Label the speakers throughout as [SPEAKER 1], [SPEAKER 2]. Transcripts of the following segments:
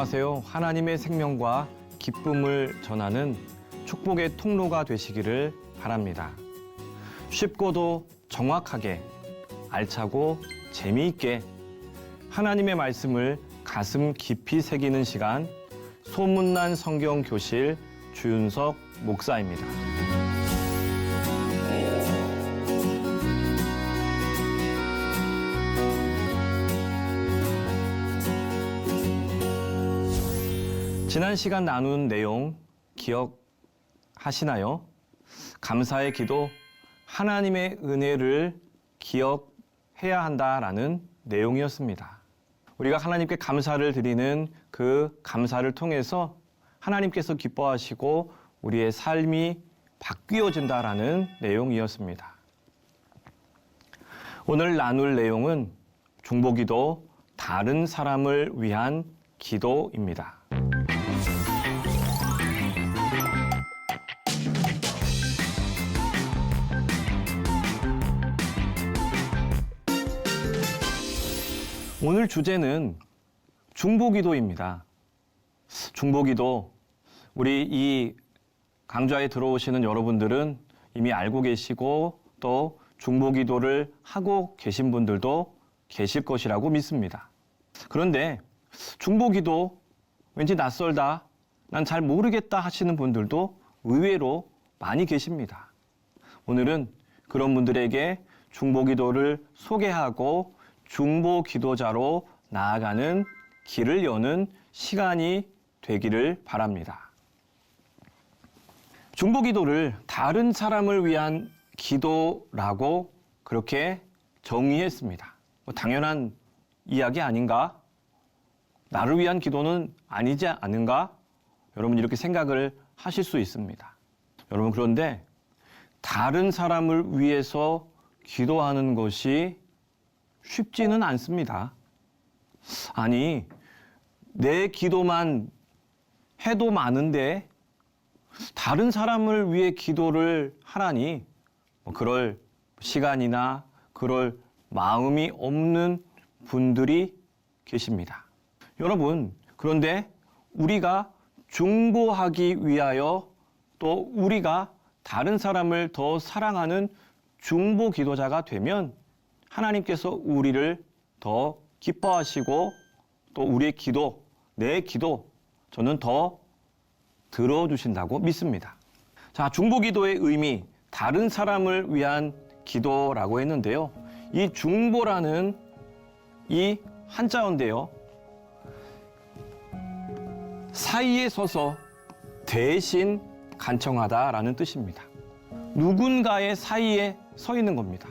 [SPEAKER 1] 안녕하세요. 하나님의 생명과 기쁨을 전하는 축복의 통로가 되시기를 바랍니다. 쉽고도 정확하게, 알차고 재미있게 하나님의 말씀을 가슴 깊이 새기는 시간, 소문난 성경 교실 주윤석 목사입니다. 지난 시간 나눈 내용 기억하시나요? 감사의 기도, 하나님의 은혜를 기억해야 한다라는 내용이었습니다. 우리가 하나님께 감사를 드리는 그 감사를 통해서 하나님께서 기뻐하시고 우리의 삶이 바뀌어진다라는 내용이었습니다. 오늘 나눌 내용은 중보기도, 다른 사람을 위한 기도입니다. 오늘 주제는 중보기도입니다. 중보기도, 우리 이 강좌에 들어오시는 여러분들은 이미 알고 계시고 또 중보기도를 하고 계신 분들도 계실 것이라고 믿습니다. 그런데 중보기도 왠지 낯설다, 난 잘 모르겠다 하시는 분들도 의외로 많이 계십니다. 오늘은 그런 분들에게 중보기도를 소개하고 중보기도자로 나아가는 길을 여는 시간이 되기를 바랍니다. 중보기도를 다른 사람을 위한 기도라고 그렇게 정의했습니다. 당연한 이야기 아닌가? 나를 위한 기도는 아니지 않은가? 여러분 이렇게 생각을 하실 수 있습니다. 여러분 그런데 다른 사람을 위해서 기도하는 것이 쉽지는 않습니다. 아니, 내 기도만 해도 많은데 다른 사람을 위해 기도를 하라니 그럴 시간이나 그럴 마음이 없는 분들이 계십니다. 여러분, 그런데 우리가 중보하기 위하여 또 우리가 다른 사람을 더 사랑하는 중보 기도자가 되면 하나님께서 우리를 더 기뻐하시고 또 우리의 기도, 내 기도 저는 더 들어주신다고 믿습니다. 자, 중보기도의 의미, 다른 사람을 위한 기도라고 했는데요. 이 중보라는 이 한자어인데요. 사이에 서서 대신 간청하다라는 뜻입니다. 누군가의 사이에 서 있는 겁니다.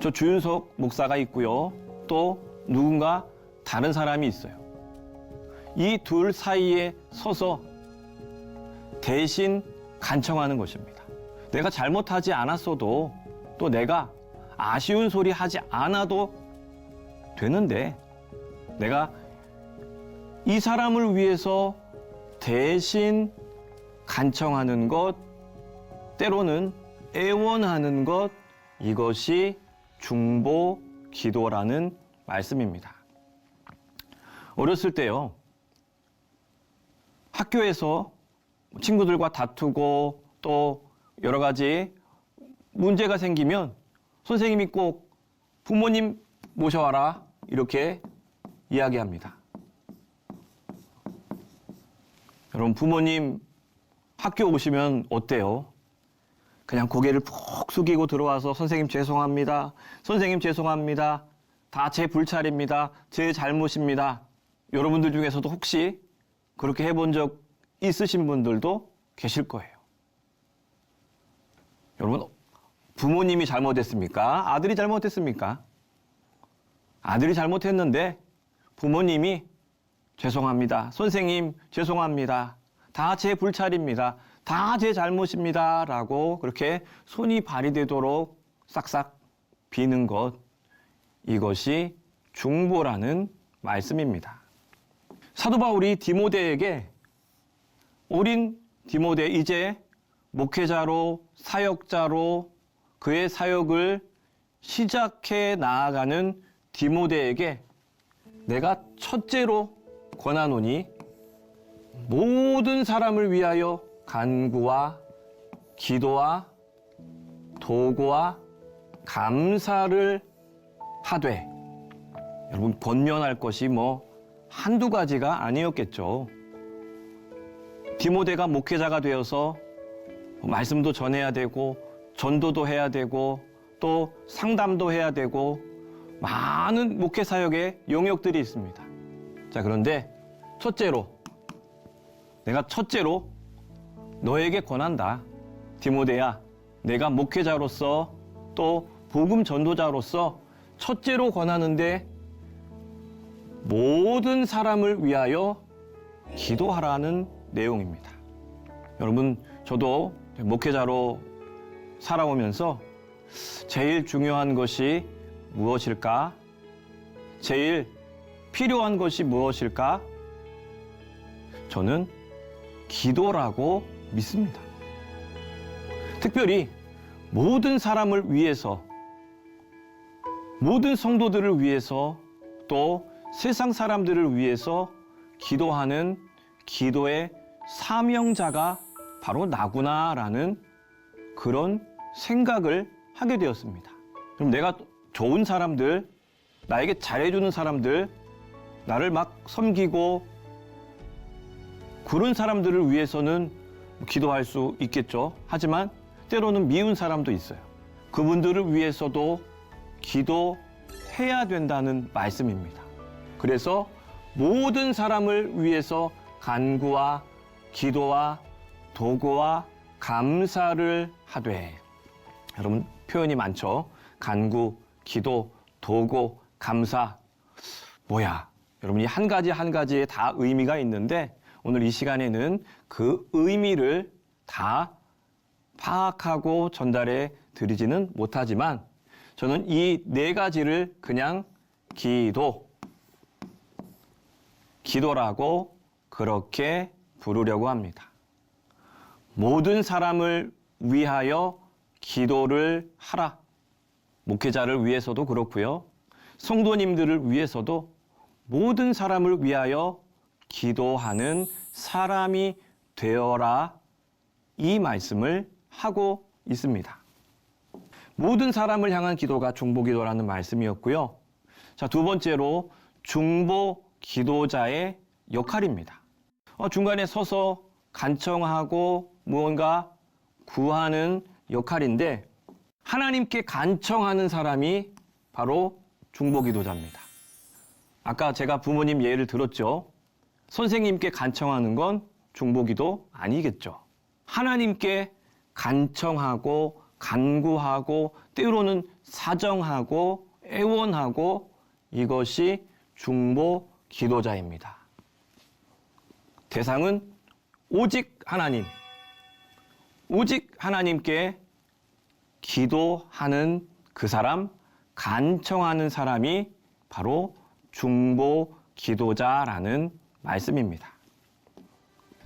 [SPEAKER 1] 저 주윤석 목사가 있고요. 또 누군가 다른 사람이 있어요. 이 둘 사이에 서서 대신 간청하는 것입니다. 내가 잘못하지 않았어도 또 내가 아쉬운 소리 하지 않아도 되는데 내가 이 사람을 위해서 대신 간청하는 것, 때로는 애원하는 것, 이것이 중보 기도라는 말씀입니다. 어렸을 때요, 학교에서 친구들과 다투고 또 여러 가지 문제가 생기면 선생님이 꼭 부모님 모셔와라 이렇게 이야기합니다. 여러분 부모님 학교 오시면 어때요? 그냥 고개를 푹 숙이고 들어와서 선생님 죄송합니다. 선생님 죄송합니다. 다 제 불찰입니다. 제 잘못입니다. 여러분들 중에서도 혹시 그렇게 해본 적 있으신 분들도 계실 거예요. 여러분 부모님이 잘못했습니까? 아들이 잘못했습니까? 아들이 잘못했는데 부모님이 죄송합니다. 선생님 죄송합니다. 다 제 불찰입니다. 다 제 잘못입니다. 라고 그렇게 손이 발휘되도록 싹싹 비는 것, 이것이 중보라는 말씀입니다. 사도 바울이 디모데에게 어린 디모데, 이제 목회자로 사역자로 그의 사역을 시작해 나아가는 디모데에게 내가 첫째로 권하노니 모든 사람을 위하여 간구와 기도와 도구와 감사를 하되. 여러분, 권면할 것이 한두 가지가 아니었겠죠. 디모데가 목회자가 되어서 말씀도 전해야 되고 전도도 해야 되고 또 상담도 해야 되고 많은 목회 사역의 영역들이 있습니다. 자, 그런데 내가 첫째로 너에게 권한다. 디모데야, 내가 목회자로서 또 복음 전도자로서 첫째로 권하는데 모든 사람을 위하여 기도하라는 내용입니다. 여러분, 저도 목회자로 살아오면서 제일 중요한 것이 무엇일까? 제일 필요한 것이 무엇일까? 저는 기도라고 믿습니다. 특별히 모든 사람을 위해서, 모든 성도들을 위해서, 또 세상 사람들을 위해서 기도하는 기도의 사명자가 바로 나구나라는 그런 생각을 하게 되었습니다. 그럼 내가 좋은 사람들, 나에게 잘해주는 사람들, 나를 막 섬기고 그런 사람들을 위해서는 기도할 수 있겠죠. 하지만 때로는 미운 사람도 있어요. 그분들을 위해서도 기도해야 된다는 말씀입니다. 그래서 모든 사람을 위해서 간구와 기도와 도구와 감사를 하되. 여러분, 표현이 많죠. 간구, 기도, 도구, 감사. 뭐야? 여러분, 이 한 가지 한 가지에 다 의미가 있는데 오늘 이 시간에는 그 의미를 다 파악하고 전달해 드리지는 못하지만 저는 이 네 가지를 그냥 기도라고 그렇게 부르려고 합니다. 모든 사람을 위하여 기도를 하라. 목회자를 위해서도 그렇고요. 성도님들을 위해서도 모든 사람을 위하여 기도하는 사람이 되어라. 이 말씀을 하고 있습니다. 모든 사람을 향한 기도가 중보기도라는 말씀이었고요. 자, 두 번째로 중보기도자의 역할입니다. 중간에 서서 간청하고 무언가 구하는 역할인데 하나님께 간청하는 사람이 바로 중보기도자입니다. 아까 제가 부모님 예를 들었죠. 선생님께 간청하는 건 중보기도 아니겠죠. 하나님께 간청하고 간구하고 때로는 사정하고 애원하고 이것이 중보기도자입니다. 대상은 오직 하나님, 오직 하나님께 기도하는 그 사람, 간청하는 사람이 바로 중보기도자라는 말씀입니다.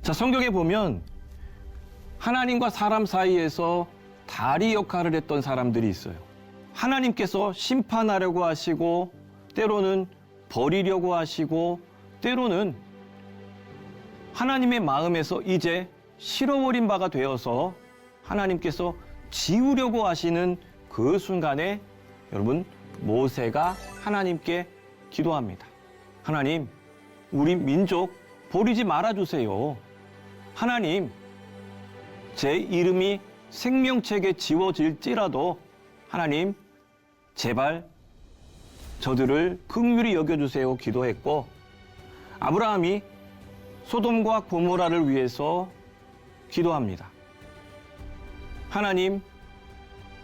[SPEAKER 1] 자, 성경에 보면 하나님과 사람 사이에서 다리 역할을 했던 사람들이 있어요. 하나님께서 심판하려고 하시고 때로는 버리려고 하시고 때로는 하나님의 마음에서 이제 싫어버린 바가 되어서 하나님께서 지우려고 하시는 그 순간에 여러분, 모세가 하나님께 기도합니다. 하나님, 우리 민족 버리지 말아주세요. 하나님, 제 이름이 생명책에 지워질지라도 하나님, 제발 저들을 긍휼히 여겨주세요 기도했고, 아브라함이 소돔과 고모라를 위해서 기도합니다. 하나님,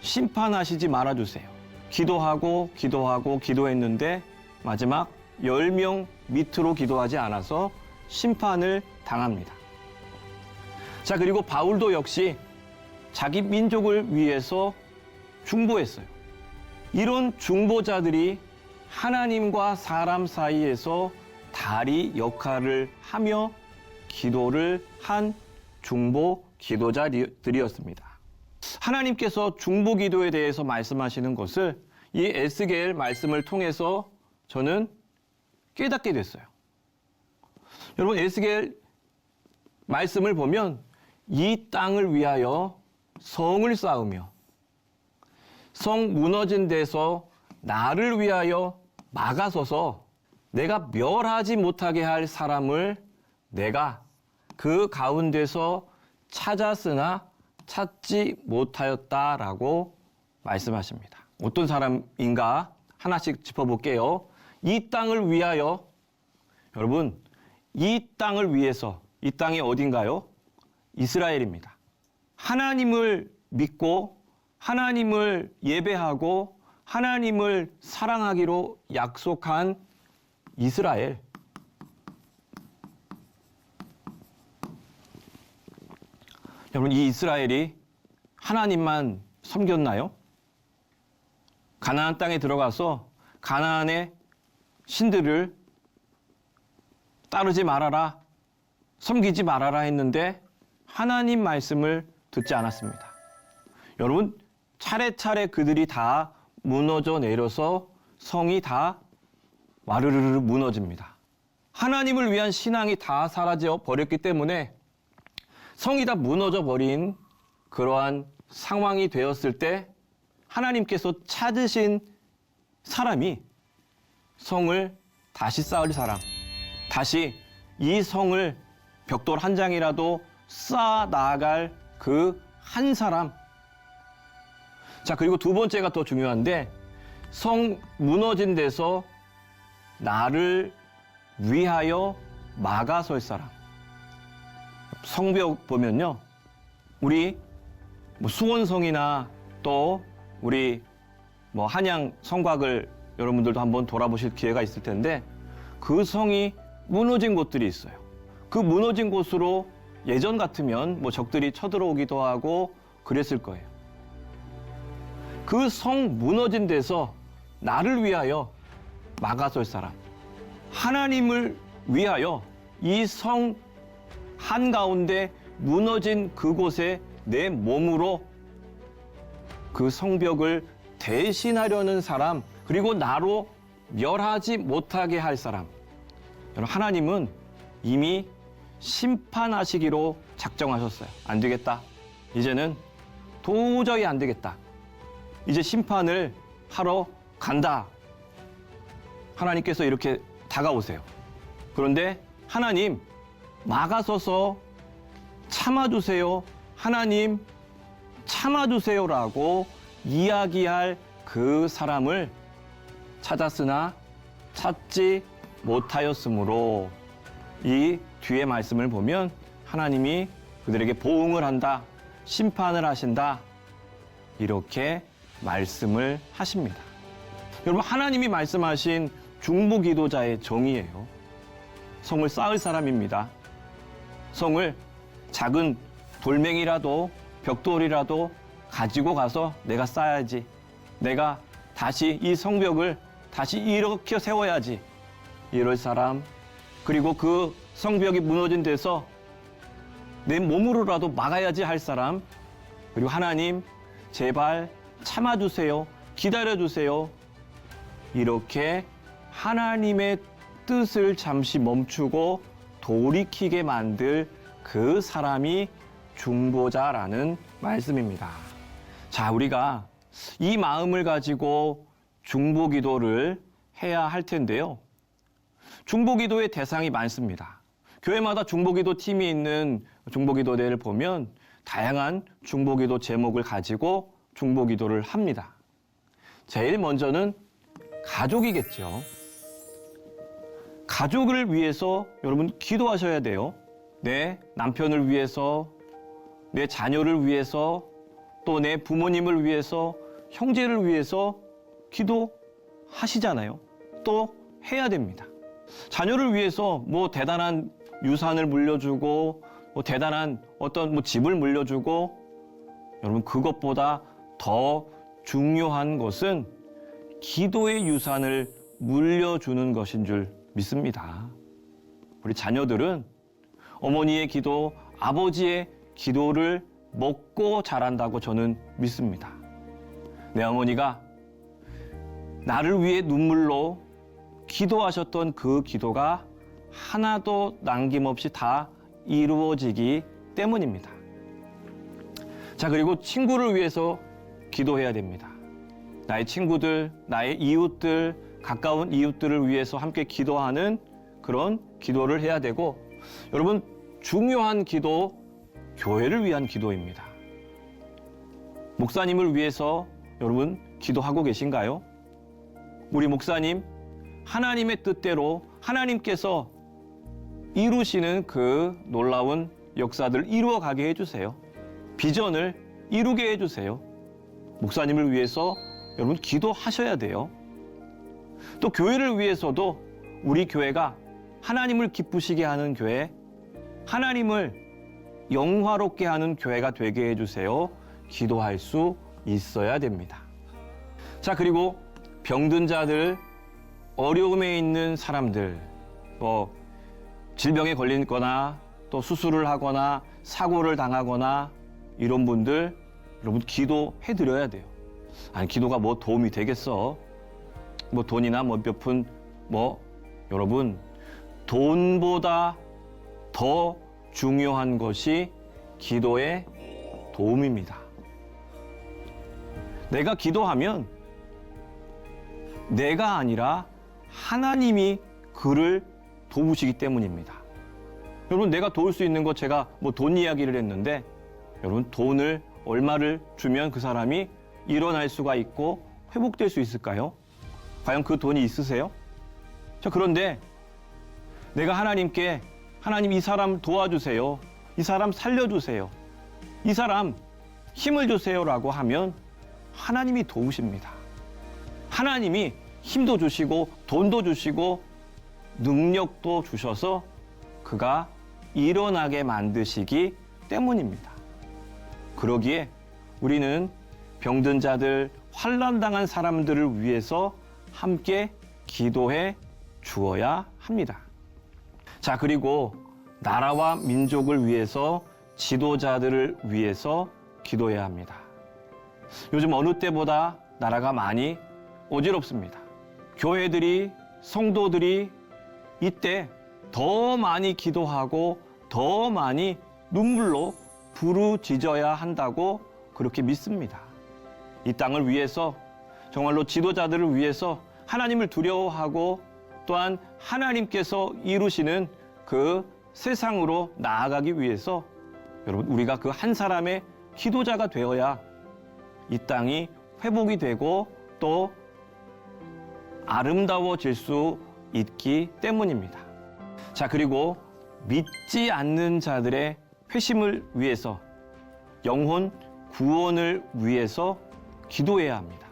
[SPEAKER 1] 심판하시지 말아주세요. 기도하고 기도했는데 마지막 10명 밑으로 기도하지 않아서 심판을 당합니다. 자, 그리고 바울도 역시 자기 민족을 위해서 중보했어요. 이런 중보자들이 하나님과 사람 사이에서 다리 역할을 하며 기도를 한 중보 기도자들이었습니다. 하나님께서 중보 기도에 대해서 말씀하시는 것을 이 에스겔 말씀을 통해서 저는 깨닫게 됐어요. 여러분 에스겔 말씀을 보면 이 땅을 위하여 성을 쌓으며 성 무너진 데서 나를 위하여 막아서서 내가 멸하지 못하게 할 사람을 내가 그 가운데서 찾았으나 찾지 못하였다라고 말씀하십니다. 어떤 사람인가 하나씩 짚어볼게요. 이 땅을 위하여, 여러분 이 땅을 위해서, 이 땅이 어딘가요? 이스라엘입니다. 하나님을 믿고 하나님을 예배하고 하나님을 사랑하기로 약속한 이스라엘. 여러분 이 이스라엘이 하나님만 섬겼나요? 가나안 땅에 들어가서 가나안의 신들을 따르지 말아라, 섬기지 말아라 했는데 하나님 말씀을 듣지 않았습니다. 여러분 차례차례 그들이 다 무너져 내려서 성이 다 와르르르 무너집니다. 하나님을 위한 신앙이 다 사라져 버렸기 때문에 성이 다 무너져 버린 그러한 상황이 되었을 때 하나님께서 찾으신 사람이 성을 다시 쌓을 사람, 다시 이 성을 벽돌 한 장이라도 쌓아 나아갈 그 한 사람. 자, 그리고 두 번째가 더 중요한데 성 무너진 데서 나를 위하여 막아설 사람. 성벽 보면요, 우리 수원성이나 또 우리 한양 성곽을 여러분들도 한번 돌아보실 기회가 있을 텐데 그 성이 무너진 곳들이 있어요. 그 무너진 곳으로 예전 같으면 적들이 쳐들어오기도 하고 그랬을 거예요. 그 성 무너진 데서 나를 위하여 막아설 사람, 하나님을 위하여 이 성 한가운데 무너진 그곳에 내 몸으로 그 성벽을 대신하려는 사람, 그리고 나로 멸하지 못하게 할 사람. 여러분 하나님은 이미 심판하시기로 작정하셨어요. 안 되겠다. 이제는 도저히 안 되겠다. 이제 심판을 하러 간다. 하나님께서 이렇게 다가오세요. 그런데 하나님 막아서서 참아주세요. 하나님 참아주세요라고 이야기할 그 사람을 찾았으나 찾지 못하였으므로 이 뒤에 말씀을 보면 하나님이 그들에게 보응을 한다, 심판을 하신다, 이렇게 말씀을 하십니다. 여러분 하나님이 말씀하신 중보기도자의 정의예요. 성을 쌓을 사람입니다. 성을 작은 돌멩이라도 벽돌이라도 가지고 가서 내가 쌓아야지, 내가 다시 이 성벽을 다시 일으켜 세워야지, 이럴 사람, 그리고 그 성벽이 무너진 데서 내 몸으로라도 막아야지 할 사람, 그리고 하나님 제발 참아주세요, 기다려주세요, 이렇게 하나님의 뜻을 잠시 멈추고 돌이키게 만들 그 사람이 중보자라는 말씀입니다. 자, 우리가 이 마음을 가지고 중보기도를 해야 할 텐데요. 중보기도의 대상이 많습니다. 교회마다 중보기도 팀이 있는 중보기도대를 보면 다양한 중보기도 제목을 가지고 중보기도를 합니다. 제일 먼저는 가족이겠죠. 가족을 위해서 여러분 기도하셔야 돼요. 내 남편을 위해서, 내 자녀를 위해서, 또 내 부모님을 위해서, 형제를 위해서 기도하시잖아요. 또 해야 됩니다. 자녀를 위해서 대단한 유산을 물려주고 대단한 어떤 집을 물려주고, 여러분 그것보다 더 중요한 것은 기도의 유산을 물려주는 것인 줄 믿습니다. 우리 자녀들은 어머니의 기도, 아버지의 기도를 먹고 자란다고 저는 믿습니다. 내 어머니가 나를 위해 눈물로 기도하셨던 그 기도가 하나도 남김없이 다 이루어지기 때문입니다. 자, 그리고 친구를 위해서 기도해야 됩니다. 나의 친구들, 나의 이웃들, 가까운 이웃들을 위해서 함께 기도하는 그런 기도를 해야 되고, 여러분, 중요한 기도, 교회를 위한 기도입니다. 목사님을 위해서 여러분 기도하고 계신가요? 우리 목사님, 하나님의 뜻대로 하나님께서 이루시는 그 놀라운 역사들을 이루어가게 해주세요. 비전을 이루게 해주세요. 목사님을 위해서 여러분 기도하셔야 돼요. 또 교회를 위해서도 우리 교회가 하나님을 기쁘시게 하는 교회, 하나님을 영화롭게 하는 교회가 되게 해주세요. 기도할 수 있어야 됩니다. 자, 그리고 병든 자들, 어려움에 있는 사람들, 질병에 걸리거나 또 수술을 하거나 사고를 당하거나 이런 분들 여러분 기도해 드려야 돼요. 아니, 기도가 뭐 도움이 되겠어? 뭐 돈이나 뭐 몇 푼 여러분, 돈보다 더 중요한 것이 기도의 도움입니다. 내가 기도하면 내가 아니라 하나님이 그를 도우시기 때문입니다. 여러분, 내가 도울 수 있는 것, 제가 뭐 돈 이야기를 했는데, 여러분, 돈을 얼마를 주면 그 사람이 일어날 수가 있고 회복될 수 있을까요? 과연 그 돈이 있으세요? 자, 그런데 내가 하나님께, 하나님 이 사람 도와주세요, 이 사람 살려주세요, 이 사람 힘을 주세요라고 하면 하나님이 도우십니다. 하나님이 힘도 주시고 돈도 주시고 능력도 주셔서 그가 일어나게 만드시기 때문입니다. 그러기에 우리는 병든 자들, 환난당한 사람들을 위해서 함께 기도해 주어야 합니다. 자, 그리고 나라와 민족을 위해서, 지도자들을 위해서 기도해야 합니다. 요즘 어느 때보다 나라가 많이 어지럽습니다. 교회들이, 성도들이 이때 더 많이 기도하고 더 많이 눈물로 부르짖어야 한다고 그렇게 믿습니다. 이 땅을 위해서, 정말로 지도자들을 위해서 하나님을 두려워하고 또한 하나님께서 이루시는 그 세상으로 나아가기 위해서 여러분, 우리가 그 한 사람의 기도자가 되어야 이 땅이 회복이 되고 또 아름다워질 수 있기 때문입니다. 자, 그리고 믿지 않는 자들의 회심을 위해서, 영혼 구원을 위해서 기도해야 합니다.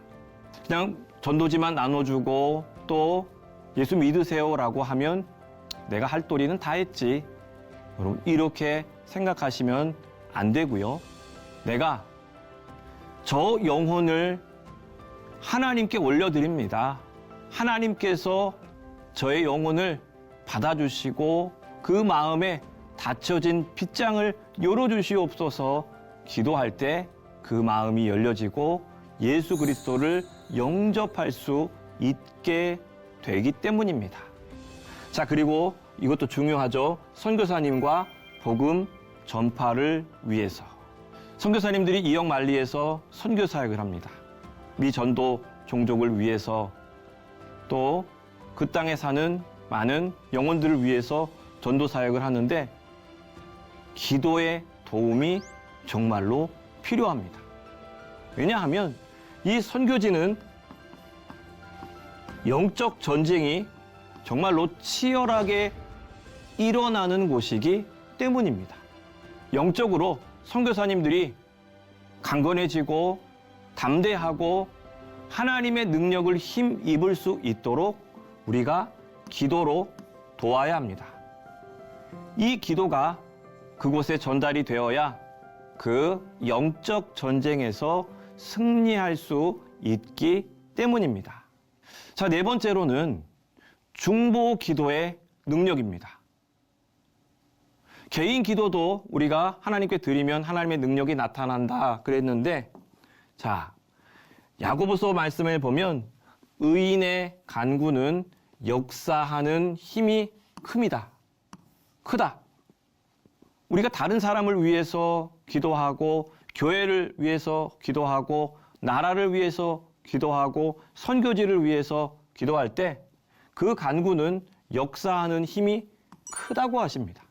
[SPEAKER 1] 그냥 전도지만 나눠주고 또 예수 믿으세요라고 하면 내가 할 도리는 다 했지, 여러분, 이렇게 생각하시면 안 되고요. 내가 저 영혼을 하나님께 올려드립니다. 하나님께서 저의 영혼을 받아주시고 그 마음에 닫혀진 빗장을 열어주시옵소서 기도할 때 그 마음이 열려지고 예수 그리스도를 영접할 수 있게 되기 때문입니다. 자, 그리고 이것도 중요하죠. 선교사님과 복음 전파를 위해서. 선교사님들이 이역 만리에서 선교 사역을 합니다. 미 전도 종족을 위해서, 또 그 땅에 사는 많은 영혼들을 위해서 전도 사역을 하는데 기도의 도움이 정말로 필요합니다. 왜냐하면 이 선교지는 영적 전쟁이 정말로 치열하게 일어나는 곳이기 때문입니다. 영적으로 선교사님들이 강건해지고 담대하고 하나님의 능력을 힘입을 수 있도록 우리가 기도로 도와야 합니다. 이 기도가 그곳에 전달이 되어야 그 영적 전쟁에서 승리할 수 있기 때문입니다. 자, 네 번째로는 중보 기도의 능력입니다. 개인 기도도 우리가 하나님께 드리면 하나님의 능력이 나타난다 그랬는데, 자, 야고보서 말씀을 보면 의인의 간구는 역사하는 힘이 큽니다 크다. 우리가 다른 사람을 위해서 기도하고 교회를 위해서 기도하고 나라를 위해서 기도하고 선교지를 위해서 기도할 때 그 간구는 역사하는 힘이 크다고 하십니다.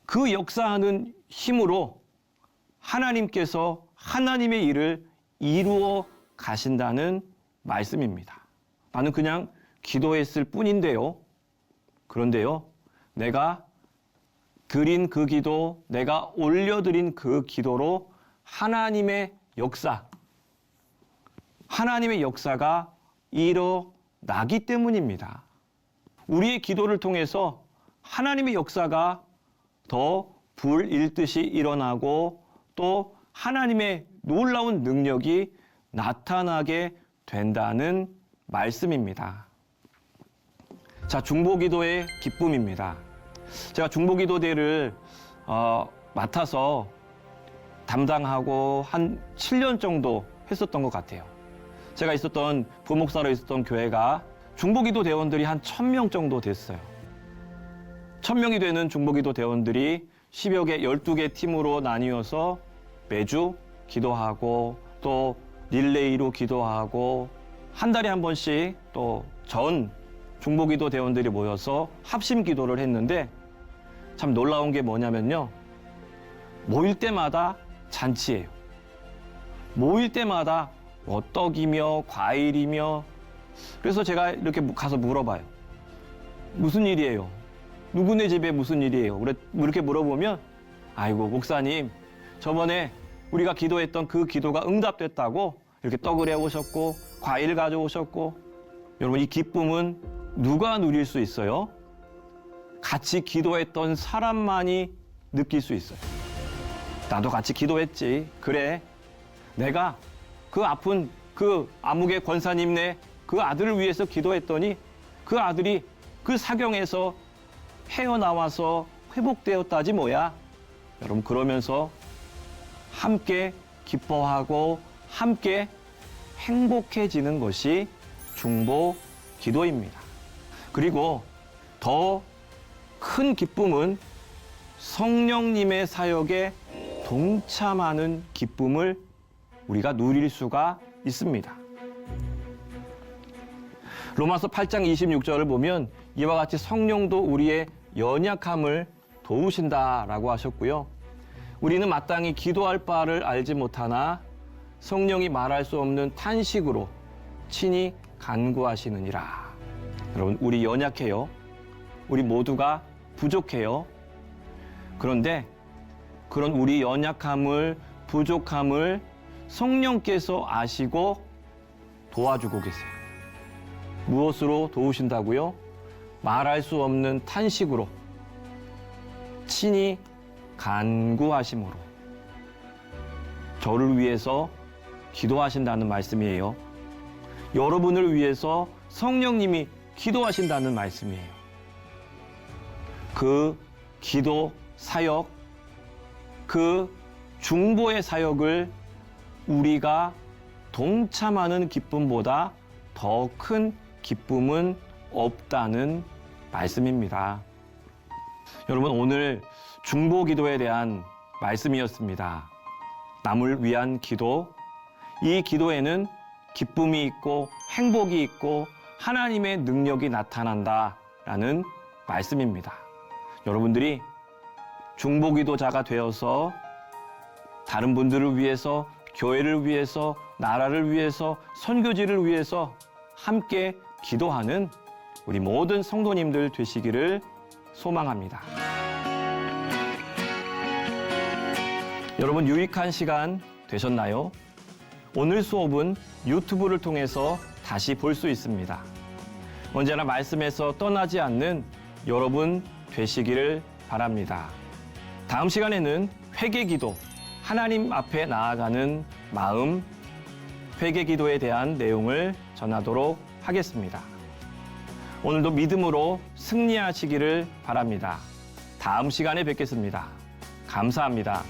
[SPEAKER 1] 그 역사하는 힘으로 하나님께서 하나님의 일을 이루어 가신다는 말씀입니다. 나는 그냥 기도했을 뿐인데요. 그런데요, 내가 드린 그 기도, 내가 올려드린 그 기도로 하나님의 역사가 일어나기 때문입니다. 우리의 기도를 통해서 하나님의 역사가 더 불일듯이 일어나고 또 하나님의 놀라운 능력이 나타나게 된다는 말씀입니다. 자, 중보기도의 기쁨입니다. 제가 중보기도대를 맡아서 담당하고 한 7년 정도 했었던 것 같아요. 제가 있었던 부목사로 있었던 교회가 중보기도 대원들이 한 1,000명 정도 됐어요. 1,000명이 되는 중보기도 대원들이 10여 개, 12개 팀으로 나뉘어서 매주 기도하고 또 릴레이로 기도하고 한 달에 한 번씩 또 전 중보기도 대원들이 모여서 합심 기도를 했는데 참 놀라운 게 뭐냐면요. 모일 때마다 잔치예요. 모일 때마다 떡이며 과일이며 그래서 제가 이렇게 가서 물어봐요. 무슨 일이에요? 누구네 집에 무슨 일이에요? 이렇게 물어보면 아이고 목사님 저번에 우리가 기도했던 그 기도가 응답됐다고 이렇게 떡을 해오셨고 과일 가져오셨고 여러분 이 기쁨은 누가 누릴 수 있어요? 같이 기도했던 사람만이 느낄 수 있어요. 나도 같이 기도했지. 그래. 내가 그 아픈 그 암흑의 권사님네 그 아들을 위해서 기도했더니 그 아들이 그 사경에서 헤어나와서 회복되었다지 뭐야. 여러분 그러면서 함께 기뻐하고 함께 행복해지는 것이 중보 기도입니다. 그리고 더 큰 기쁨은 성령님의 사역에 동참하는 기쁨을 우리가 누릴 수가 있습니다. 로마서 8장 26절을 보면 이와 같이 성령도 우리의 연약함을 도우신다라고 하셨고요. 우리는 마땅히 기도할 바를 알지 못하나 성령이 말할 수 없는 탄식으로 친히 간구하시느니라. 여러분 우리 연약해요. 우리 모두가 부족해요. 그런데 그런 우리 연약함을 부족함을 성령께서 아시고 도와주고 계세요. 무엇으로 도우신다고요? 말할 수 없는 탄식으로 친히 간구하심으로 저를 위해서 기도하신다는 말씀이에요. 여러분을 위해서 성령님이 기도하신다는 말씀이에요. 그 기도 사역, 그 중보의 사역을 우리가 동참하는 기쁨보다 더 큰 기쁨은 없다는 말씀입니다. 여러분 오늘 중보 기도에 대한 말씀이었습니다. 남을 위한 기도, 이 기도에는 기쁨이 있고 행복이 있고 하나님의 능력이 나타난다라는 말씀입니다. 여러분들이 중보 기도자가 되어서 다른 분들을 위해서, 교회를 위해서, 나라를 위해서, 선교지를 위해서 함께 기도하는 우리 모든 성도님들 되시기를 소망합니다. 여러분 유익한 시간 되셨나요? 오늘 수업은 유튜브를 통해서 다시 볼 수 있습니다. 언제나 말씀에서 떠나지 않는 여러분 되시기를 바랍니다. 다음 시간에는 회개기도, 하나님 앞에 나아가는 마음, 회개기도에 대한 내용을 전하도록 하겠습니다. 오늘도 믿음으로 승리하시기를 바랍니다. 다음 시간에 뵙겠습니다. 감사합니다.